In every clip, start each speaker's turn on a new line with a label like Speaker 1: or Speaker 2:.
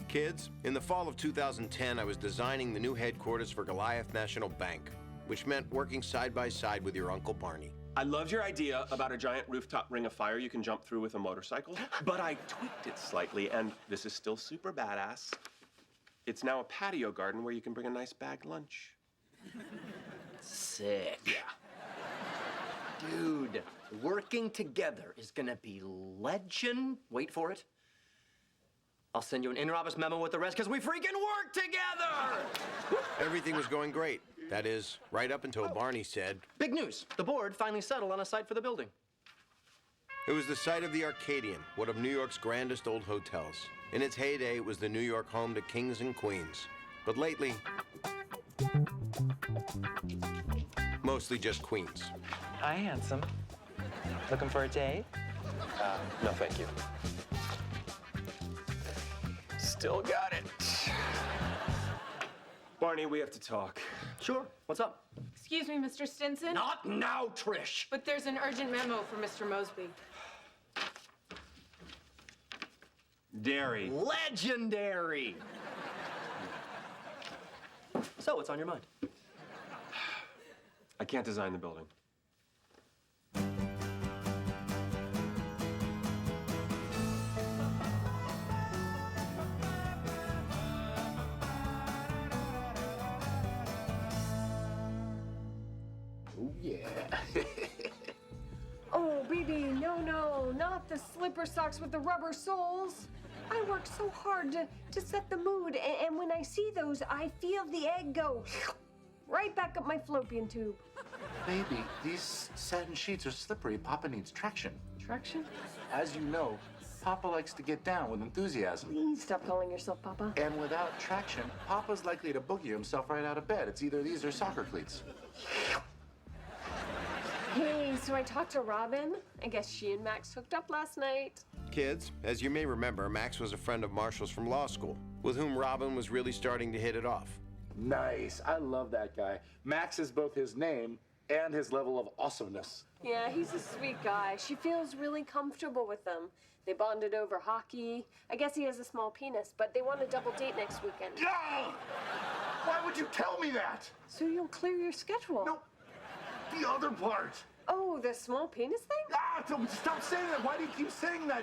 Speaker 1: Kids, in the fall of 2010, I was designing the new headquarters for Goliath National Bank, which meant working side by side with your Uncle Barney.
Speaker 2: I loved your idea about a giant rooftop ring of fire you can jump through with a motorcycle, but I tweaked it slightly, and this is still super badass. It's now a patio garden where you can bring a nice bagged lunch.
Speaker 3: Sick.
Speaker 2: Yeah.
Speaker 3: Dude, working together is gonna be legend. Wait for it. I'll send you an in-office memo with the rest because we freaking work together!
Speaker 1: Everything was going great. That is, right up until Barney said,
Speaker 3: Big news. The board finally settled on a site for the building.
Speaker 1: it was the site of the Arcadian, one of New York's grandest old hotels. In its heyday, it was the New York home to kings and queens. But lately, mostly just queens.
Speaker 4: Hi, handsome. Looking for a date?
Speaker 2: No, thank you. Still got it. Barney, we have to talk.
Speaker 3: Sure. What's up?
Speaker 5: Excuse me, Mr. Stinson,
Speaker 3: Not now, Trish.
Speaker 5: but there's an urgent memo for Mr. Mosby.
Speaker 2: Dairy.
Speaker 3: Legendary. So, what's on your mind?
Speaker 2: I can't design the building.
Speaker 6: Oh, yeah.
Speaker 7: Oh, baby, no, not the slipper socks with the rubber soles. I work so hard to set the mood, and when I see those, I feel the egg go right back up my fallopian tube.
Speaker 6: Baby, these satin sheets are slippery. Papa needs traction.
Speaker 7: Traction?
Speaker 6: As you know, Papa likes to get down with enthusiasm.
Speaker 7: Please stop calling yourself Papa.
Speaker 6: And without traction, Papa's likely to boogie himself right out of bed. It's either these or soccer cleats.
Speaker 7: Hey, so I talked to Robin. I guess she and Max hooked up last night.
Speaker 1: Kids, as you may remember, Max was a friend of Marshall's from law school, with whom Robin was really starting to hit it off.
Speaker 6: Nice. I love that guy. Max is both his name and his level of awesomeness.
Speaker 7: Yeah, he's a sweet guy. She feels really comfortable with him. They bonded over hockey. I guess he has a small penis, but they want a double date next weekend.
Speaker 6: Yeah! Why would you tell me that?
Speaker 7: So you'll clear your schedule.
Speaker 6: No, the other part.
Speaker 7: Oh, the small penis thing?
Speaker 6: Ah, stop saying that. Why do you keep saying that?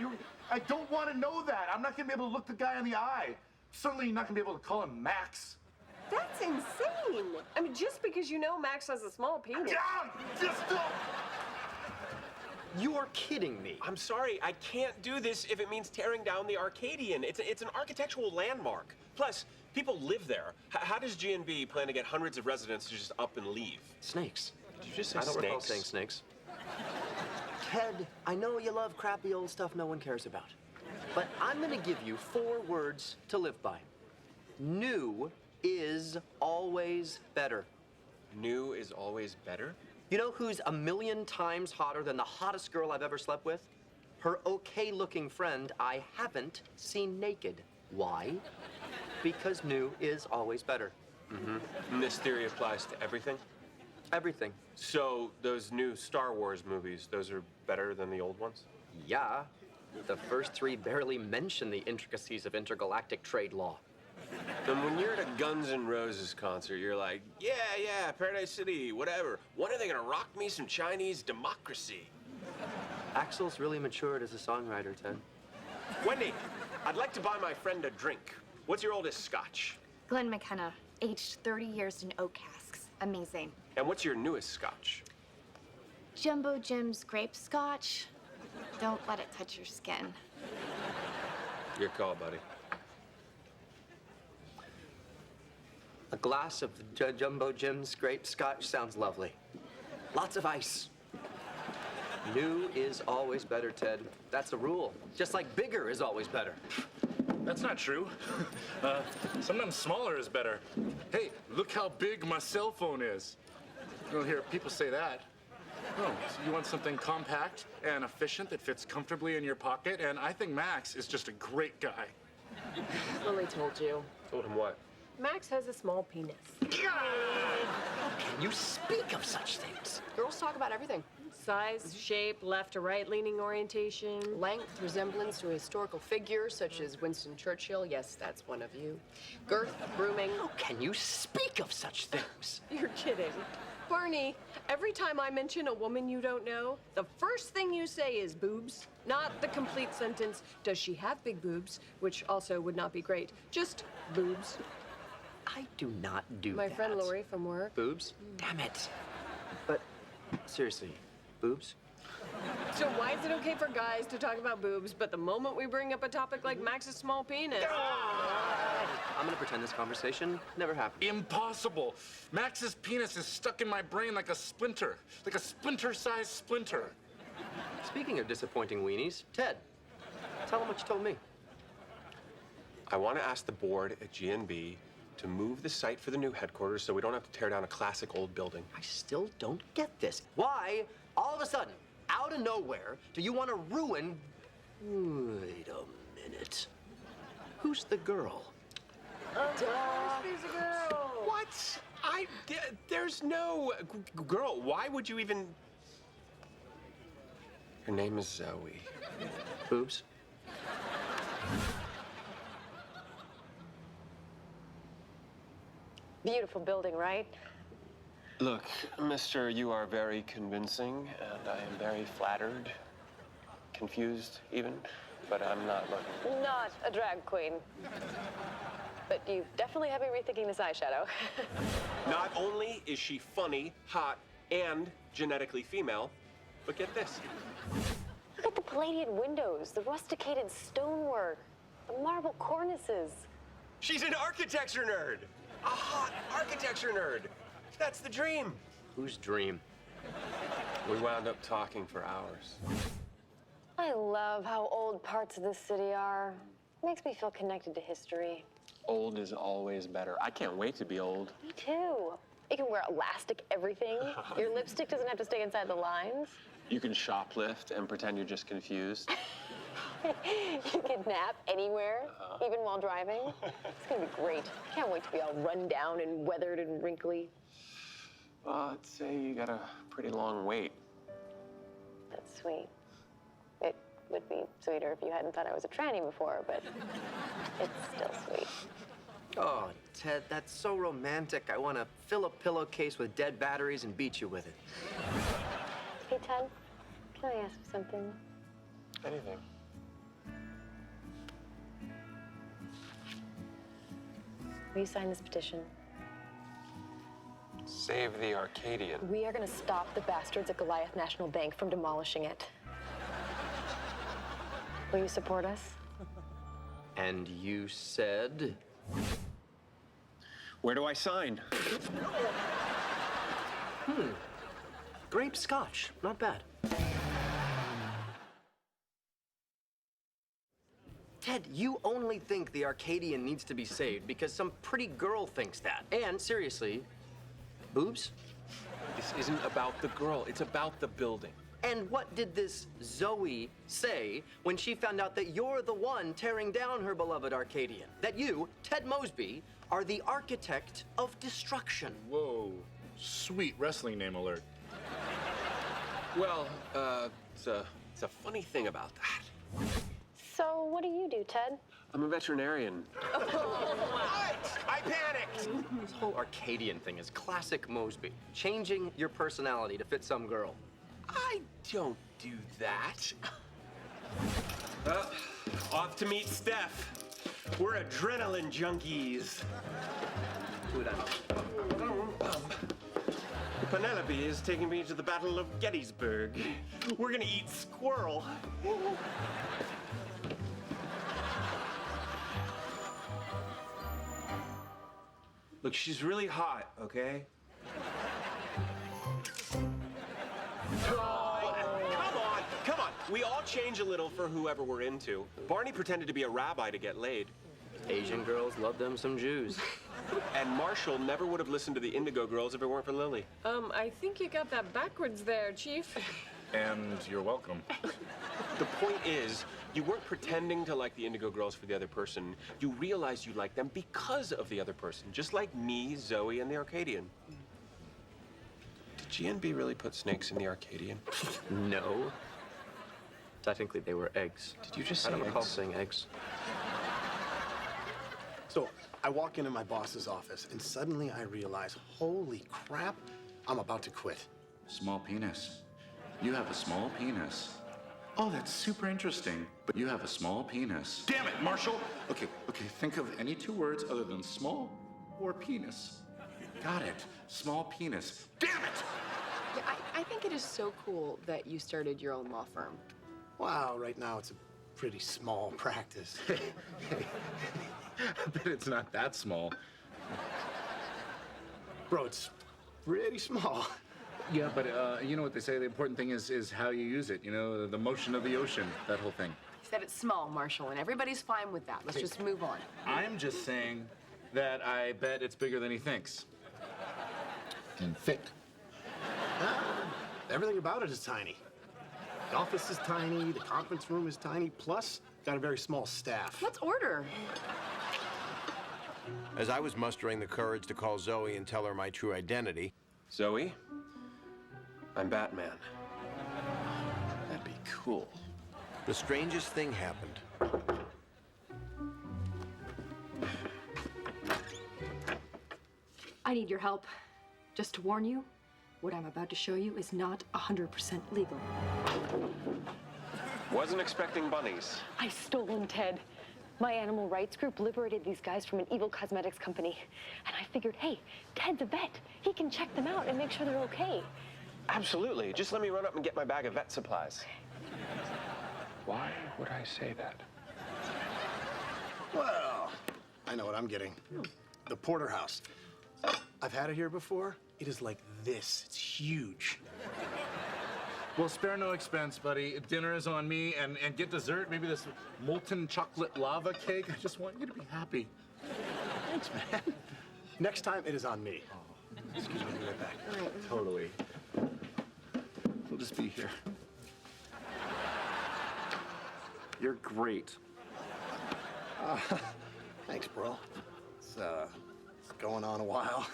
Speaker 6: I don't want to know that. I'm not going to be able to look the guy in the eye. Certainly not going to be able to call him Max.
Speaker 7: That's insane. I mean, just because you know Max has a small penis.
Speaker 6: Yeah, just don't.
Speaker 3: You are kidding me.
Speaker 2: I'm sorry, I can't do this if it means tearing down the Arcadian. It's an architectural landmark. Plus, people live there. How does G&B plan to get hundreds of residents to just up and leave?
Speaker 3: Snakes.
Speaker 2: Did you just say
Speaker 3: I don't
Speaker 2: snakes?
Speaker 3: recall saying snakes. Ted, I know you love crappy old stuff no one cares about. But I'm gonna give you 4 words to live by. New is always better.
Speaker 2: New is always better?
Speaker 3: You know who's a million times hotter than the hottest girl I've ever slept with? Her okay-looking friend I haven't seen naked. Why? Because new is always better.
Speaker 2: And this theory applies to everything?
Speaker 3: Everything.
Speaker 2: So those new Star Wars movies, those are better than the old ones?
Speaker 3: Yeah. The first 3 barely mention the intricacies of intergalactic trade law.
Speaker 2: Then when you're at a Guns N' Roses concert, you're like, yeah, Paradise City, whatever. When are they gonna rock me some Chinese democracy?
Speaker 3: Axel's really matured as a songwriter, Ted.
Speaker 2: Wendy, I'd like to buy my friend a drink. What's your oldest scotch?
Speaker 8: Glen McKenna, aged 30 years in oak casks. Amazing.
Speaker 2: And what's your newest scotch?
Speaker 8: Jumbo Jim's grape scotch. Don't let it touch your skin.
Speaker 2: Your call, buddy.
Speaker 3: A glass of Jumbo Jim's grape scotch sounds lovely. Lots of ice. New is always better, Ted. That's a rule. Just like bigger is always better.
Speaker 9: That's not true. Sometimes smaller is better. Hey, look how big my cell phone is. You don't hear people say that. No, so you want something compact and efficient that fits comfortably in your pocket, and I think Max is just a great guy.
Speaker 7: Lily told you.
Speaker 2: Told him what?
Speaker 7: Max has a small penis.
Speaker 3: Can you speak of such things?
Speaker 5: Girls talk about everything.
Speaker 7: Size, shape, left to right leaning orientation.
Speaker 10: Length, resemblance to a historical figure such as Winston Churchill. Yes, that's one of you. Girth, grooming.
Speaker 3: How can you speak of such things?
Speaker 7: You're kidding.
Speaker 10: Barney, every time I mention a woman you don't know, the first thing you say is boobs. Not the complete sentence, does she have big boobs? Which also would not be great. Just boobs.
Speaker 3: I do not do
Speaker 10: My
Speaker 3: that.
Speaker 10: friend Lori from work.
Speaker 3: Boobs? Damn it. But seriously, boobs?
Speaker 10: So why is it okay for guys to talk about boobs, but the moment we bring up a topic like Max's small penis?
Speaker 3: I'm gonna pretend this conversation never happened.
Speaker 9: Impossible. Max's penis is stuck in my brain like a splinter-sized splinter.
Speaker 3: Speaking of disappointing weenies, Ted, tell them what you told me.
Speaker 2: I want to ask the board at GNB to move the site for the new headquarters so we don't have to tear down a classic old building.
Speaker 3: I still don't get this. Why, all of a sudden, out of nowhere, do you want to ruin... Wait a minute. Who's the girl?
Speaker 10: She's a girl.
Speaker 2: What? There's no girl. Why would you even? Her name is Zoe.
Speaker 3: Boobs?
Speaker 10: Beautiful building, right?
Speaker 2: Look, mister, you are very convincing, and I am very flattered. Confused, even, but I'm not looking.
Speaker 10: Not a drag queen. But you definitely have me rethinking this eyeshadow.
Speaker 2: Not only is she funny, hot, and genetically female, but get this.
Speaker 11: Look at the Palladian windows, the rusticated stonework, the marble cornices.
Speaker 2: She's an architecture nerd! A hot architecture nerd! That's the dream!
Speaker 3: Whose dream?
Speaker 2: We wound up talking for hours.
Speaker 11: I love how old parts of this city are. Makes me feel connected to history.
Speaker 2: Old is always better. I can't wait to be old.
Speaker 11: Me too. You can wear elastic everything. Your lipstick doesn't have to stay inside the lines.
Speaker 2: You can shoplift and pretend you're just confused.
Speaker 11: You can nap anywhere, even while driving. It's gonna be great. Can't wait to be all run down and weathered and wrinkly.
Speaker 2: Well, I'd say you got a pretty long wait.
Speaker 11: That's sweet. It would be sweeter if you hadn't thought I was a tranny before, but it's still sweet.
Speaker 3: Oh, Ted, that's so romantic. I want to fill a pillowcase with dead batteries and beat you with it.
Speaker 11: Hey, Ted, can I ask you something?
Speaker 2: Anything.
Speaker 11: Will you sign this petition?
Speaker 2: Save the Arcadian.
Speaker 11: We are gonna stop the bastards at Goliath National Bank from demolishing it. Will you support us?
Speaker 3: And you said...
Speaker 2: Where do I sign?
Speaker 3: Grape scotch. Not bad. Ted, you only think the Arcadian needs to be saved because some pretty girl thinks that. And seriously, boobs?
Speaker 2: This isn't about the girl, it's about the building.
Speaker 3: And what did this Zoe say when she found out that you're the one tearing down her beloved Arcadian? That you, Ted Mosby, are the architect of destruction.
Speaker 9: Whoa, sweet wrestling name alert.
Speaker 2: Well, it's a funny thing about that.
Speaker 11: So, what do you do, Ted?
Speaker 2: I'm a veterinarian. What? I panicked!
Speaker 3: This whole Arcadian thing is classic Mosby. Changing your personality to fit some girl.
Speaker 2: I don't do that. Off to meet Steph. We're adrenaline junkies.
Speaker 3: Dude,
Speaker 2: Penelope is taking me to the Battle of Gettysburg. We're gonna eat squirrel. Look, she's really hot, okay? Come on. We all change a little for whoever we're into. Barney pretended to be a rabbi to get laid.
Speaker 3: Asian girls love them some Jews.
Speaker 2: And Marshall never would have listened to the Indigo Girls if it weren't for Lily.
Speaker 10: I think you got that backwards there, Chief.
Speaker 9: And you're welcome.
Speaker 2: The point is, you weren't pretending to like the Indigo Girls for the other person. You realized you liked them because of the other person. Just like me, Zoe, and the Arcadian. Did GNB really put snakes in the Arcadian?
Speaker 3: No. Technically, they were eggs.
Speaker 2: Did you just
Speaker 3: I
Speaker 2: say
Speaker 3: don't recall
Speaker 2: eggs?
Speaker 3: saying eggs.
Speaker 12: So I walk into my boss's office, and suddenly I realize, holy crap, I'm about to quit.
Speaker 9: Small penis. You have a small penis. Oh, that's super interesting. But you have a small penis. Damn it, Marshall! Okay, think of any two words other than small or penis. Got it. Small penis. Damn it!
Speaker 10: Yeah, I think it is so cool that you started your own law firm.
Speaker 12: Wow, right now it's a pretty small practice.
Speaker 9: I bet it's not that small.
Speaker 12: Bro, it's pretty small.
Speaker 9: Yeah, but you know what they say, the important thing is how you use it. You know, the motion of the ocean, that whole thing.
Speaker 10: He said it's small, Marshall, and everybody's fine with that. Let's just move on.
Speaker 9: I'm just saying that I bet it's bigger than he thinks.
Speaker 12: And thick. Everything about it is tiny. The office is tiny, the conference room is tiny, plus got a very small staff.
Speaker 10: Let's order.
Speaker 1: As I was mustering the courage to call Zoe and tell her my true identity,
Speaker 2: Zoe, I'm Batman. That'd be cool.
Speaker 1: the strangest thing happened.
Speaker 13: I need your help. Just to warn you, what I'm about to show you is not 100% legal.
Speaker 2: Wasn't expecting bunnies.
Speaker 11: I stole them, Ted. My animal rights group liberated these guys from an evil cosmetics company. And I figured, hey, Ted's a vet. He can check them out and make sure they're okay.
Speaker 2: Absolutely. Just let me run up and get my bag of vet supplies. Why would I say that?
Speaker 12: Well, I know what I'm getting. The porterhouse. I've had it here before. It is like this. It's huge.
Speaker 9: Well, spare no expense, buddy. Dinner is on me, and get dessert, maybe this molten chocolate lava cake. I just want you to be happy.
Speaker 12: Thanks, man. Next time, it is on me. Excuse me, I'll be right back.
Speaker 9: Totally. We'll just be here. You're great.
Speaker 12: Thanks, bro. It's going on a while.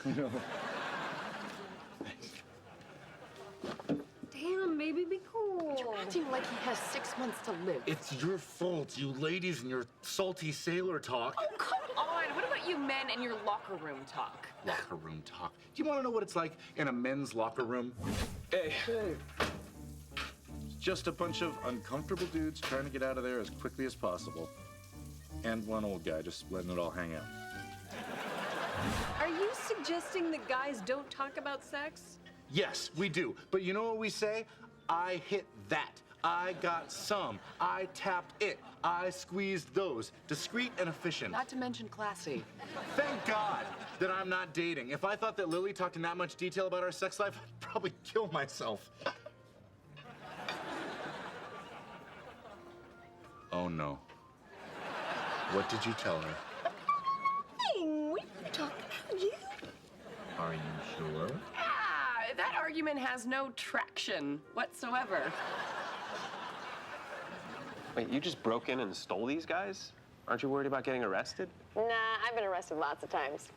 Speaker 7: Damn, baby, be cool.
Speaker 10: You're acting like he has 6 months to live.
Speaker 9: It's your fault, you ladies and your salty sailor talk.
Speaker 10: Oh, come on. What about you men and your locker room talk?
Speaker 9: Locker room talk. Do you want to know what it's like in a men's locker room?
Speaker 2: Hey.
Speaker 9: It's just a bunch of uncomfortable dudes trying to get out of there as quickly as possible. And one old guy just letting it all hang out.
Speaker 10: Are you suggesting that guys don't talk about sex?
Speaker 9: Yes, we do. But you know what we say? I hit that. I got some. I tapped it. I squeezed those. Discreet and efficient.
Speaker 10: Not to mention classy.
Speaker 9: Thank God that I'm not dating. If I thought that Lily talked in that much detail about our sex life, I'd probably kill myself. Oh no. What did you tell her?
Speaker 7: Nothing. We were talking about you.
Speaker 9: Are you sure?
Speaker 10: Ah, that argument has no traction whatsoever.
Speaker 2: Wait, you just broke in and stole these guys? Aren't you worried about getting arrested?
Speaker 11: Nah, I've been arrested lots of times.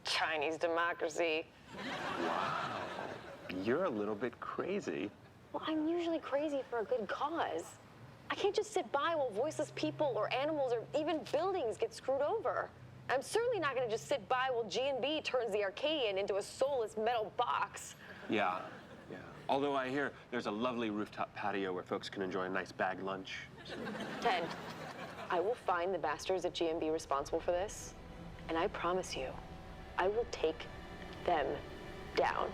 Speaker 11: Chinese democracy.
Speaker 2: You're a little bit crazy.
Speaker 11: Well, I'm usually crazy for a good cause. I can't just sit by while voiceless people or animals or even buildings get screwed over. I'm certainly not going to just sit by while G&B turns the Arcadian into a soulless metal box.
Speaker 2: Yeah. Although I hear there's a lovely rooftop patio where folks can enjoy a nice bag lunch.
Speaker 11: Ted, I will find the bastards at G&B responsible for this, and I promise you, I will take them down.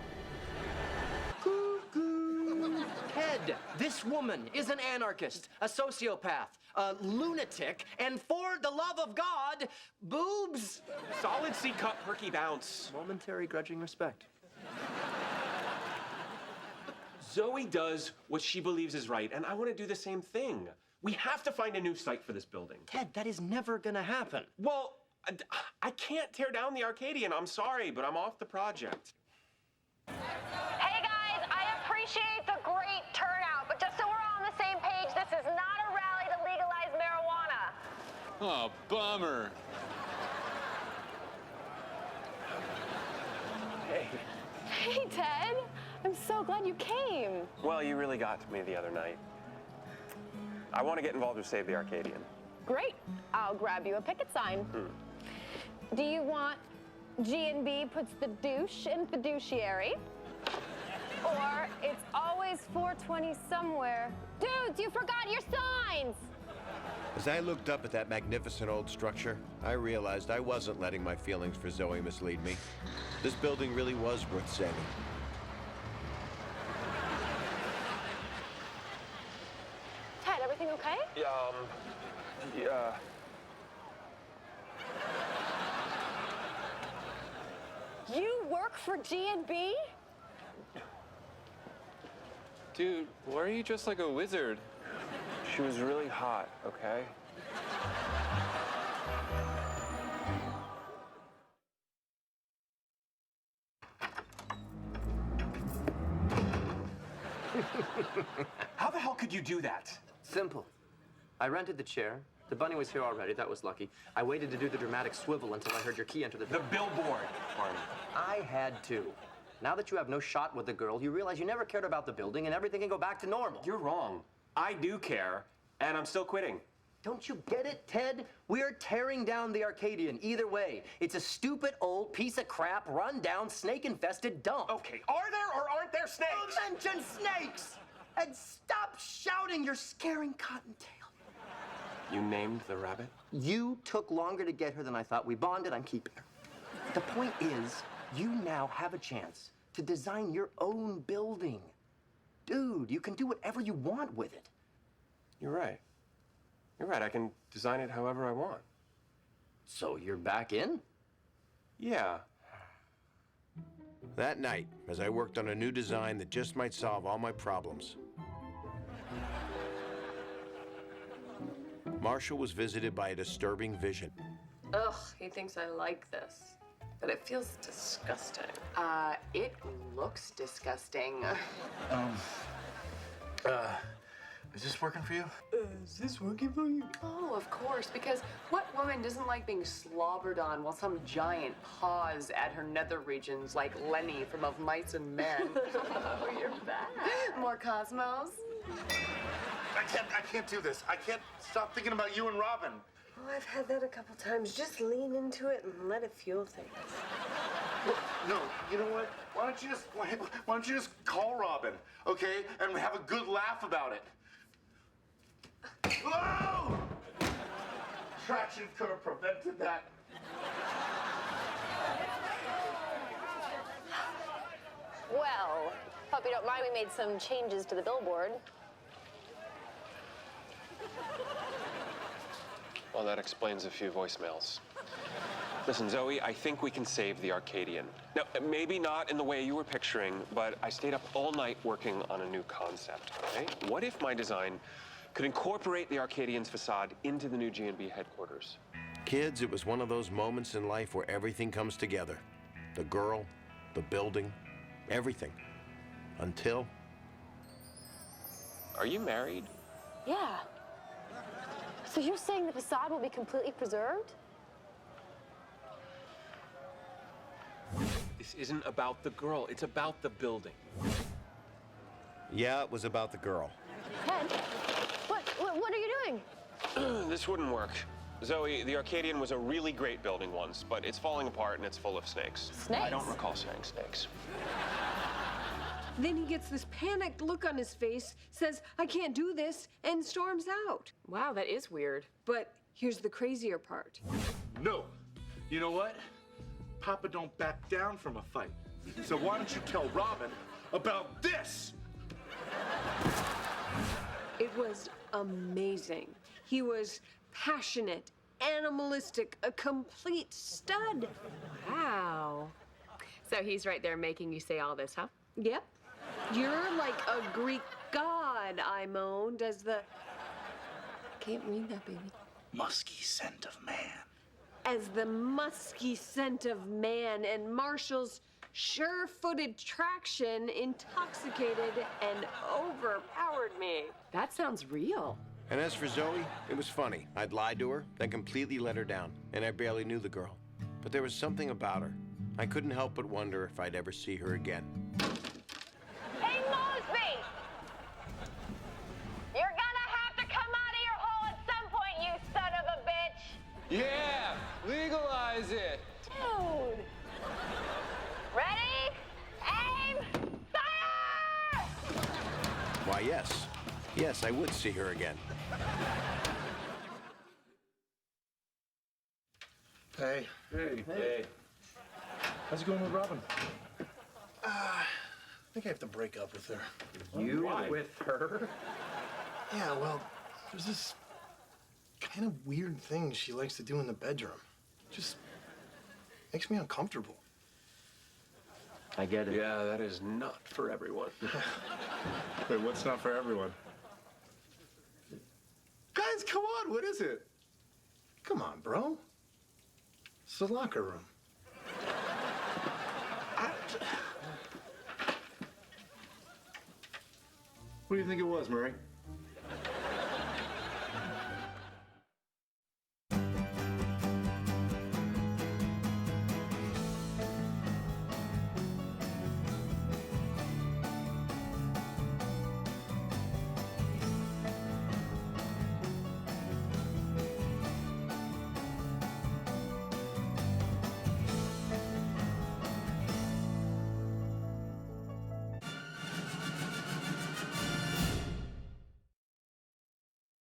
Speaker 3: Ted, this woman is an anarchist, a sociopath, a lunatic, and for the love of God, boobs!
Speaker 2: Solid C-cup, perky bounce.
Speaker 3: Momentary grudging respect.
Speaker 2: Zoe does what she believes is right, and I want to do the same thing. We have to find a new site for this building.
Speaker 3: Ted, that is never gonna happen.
Speaker 2: Well, I can't tear down the Arcadian. I'm sorry, but I'm off the project.
Speaker 8: Hey guys, I appreciate the great turnout, but just so we're all on the same page,
Speaker 14: Oh, bummer.
Speaker 2: Hey.
Speaker 11: Hey, Ted. I'm so glad you came.
Speaker 2: Well, you really got to me the other night. I want to get involved with Save the Arcadian.
Speaker 11: Great. I'll grab you a picket sign. Do you want G&B puts the douche in fiduciary? Or it's always 420 somewhere. Dudes, you forgot your signs!
Speaker 1: As I looked up at that magnificent old structure, I realized I wasn't letting my feelings for Zoe mislead me. This building really was worth saving.
Speaker 11: Ted, everything okay?
Speaker 2: Yeah.
Speaker 11: You work for G&B?
Speaker 14: Dude, why are you dressed like a wizard?
Speaker 2: She was really hot, okay?
Speaker 3: How the hell could you do that? Simple. I rented the chair. The bunny was here already. That was lucky. I waited to do the dramatic swivel until I heard your key enter the door.
Speaker 2: The billboard, Barney.
Speaker 3: I had to. Now that you have no shot with the girl, you realize you never cared about the building and everything can go back to normal.
Speaker 2: You're wrong. I do care, and I'm still quitting.
Speaker 3: Don't you get it, Ted? We're tearing down the Arcadian either way. It's a stupid old piece of crap, run-down, snake-infested dump.
Speaker 2: Okay, are there or aren't there snakes?
Speaker 3: Don't mention snakes! And stop shouting, you're scaring Cottontail.
Speaker 2: You named the rabbit?
Speaker 3: You took longer to get her than I thought. We bonded, I'm keeping her. The point is, you now have a chance to design your own building. Dude, you can do whatever you want with it.
Speaker 2: You're right. You're right, I can design it however I want.
Speaker 3: So you're back in?
Speaker 2: Yeah.
Speaker 1: That night, as I worked on a new design that just might solve all my problems, Marshall was visited by a disturbing vision.
Speaker 10: Ugh, he thinks I like this. But it feels disgusting.
Speaker 5: It looks disgusting.
Speaker 12: Is this working for you?
Speaker 5: Is this working for you? Oh, of course, because what woman doesn't like being slobbered on while some giant paws at her nether regions like Lenny from Of Mice and Men? Oh, you're back. More Cosmos?
Speaker 6: I can't do this. I can't stop thinking about you and Robin.
Speaker 7: Oh, I've had that a couple times. Just lean into it and let it fuel things.
Speaker 6: No, you know what? Why don't you just call Robin, okay? And have a good laugh about it. Whoa! Traction could have prevented that.
Speaker 11: Well, hope you don't mind we made some changes to the billboard.
Speaker 2: Well, that explains a few voicemails. Listen, Zoe, I think we can save the Arcadian. Now, maybe not in the way you were picturing, but I stayed up all night working on a new concept, okay? What if my design could incorporate the Arcadian's facade into the new G&B headquarters?
Speaker 1: Kids, it was one of those moments in life where everything comes together. The girl, the building, everything. Until...
Speaker 2: Are you married?
Speaker 11: Yeah. So you're saying the facade will be completely preserved?
Speaker 2: This isn't about the girl, it's about the building.
Speaker 1: Yeah, it was about the girl.
Speaker 11: Ted, what are you doing?
Speaker 2: This wouldn't work. Zoe, the Arcadian was a really great building once, but it's falling apart and it's full of snakes.
Speaker 11: Snakes?
Speaker 2: I don't recall saying snakes.
Speaker 10: Then he gets this panicked look on his face, says, I can't do this, and storms out.
Speaker 5: Wow, that is weird.
Speaker 10: But here's the crazier part.
Speaker 6: No. You know what? Papa don't back down from a fight. So why don't you tell Robin about this?
Speaker 10: It was amazing. He was passionate, animalistic, a complete stud.
Speaker 5: Wow. So he's right there making you say all this, huh?
Speaker 10: Yep. You're like a Greek god, I moaned as the... Can't read that, baby.
Speaker 6: Musky scent of man.
Speaker 10: As the musky scent of man and Marshall's sure-footed traction intoxicated and overpowered me.
Speaker 5: That sounds real.
Speaker 1: And as for Zoe, it was funny. I'd lied to her, then completely let her down, and I barely knew the girl. But there was something about her. I couldn't help but wonder if I'd ever see her again.
Speaker 11: Hey, Mosby! You're gonna have to come out of your hole at some point, you son of a bitch!
Speaker 14: Yeah, legalize it.
Speaker 11: Dude! Ready? Aim! Fire!
Speaker 1: Why, yes. Yes, I would see her again.
Speaker 12: Hey.
Speaker 2: Hey.
Speaker 12: How's it going with Robin? I think I have to break up with her.
Speaker 3: You with her?
Speaker 12: Yeah, well, there's this kind of weird thing she likes to do in the bedroom. Just makes me uncomfortable.
Speaker 3: I get it.
Speaker 2: Yeah, that is not for everyone.
Speaker 9: Wait, what's not for everyone?
Speaker 12: Guys, come on, what is it? Come on, bro. It's the locker room.
Speaker 9: What do you think it was, Murray?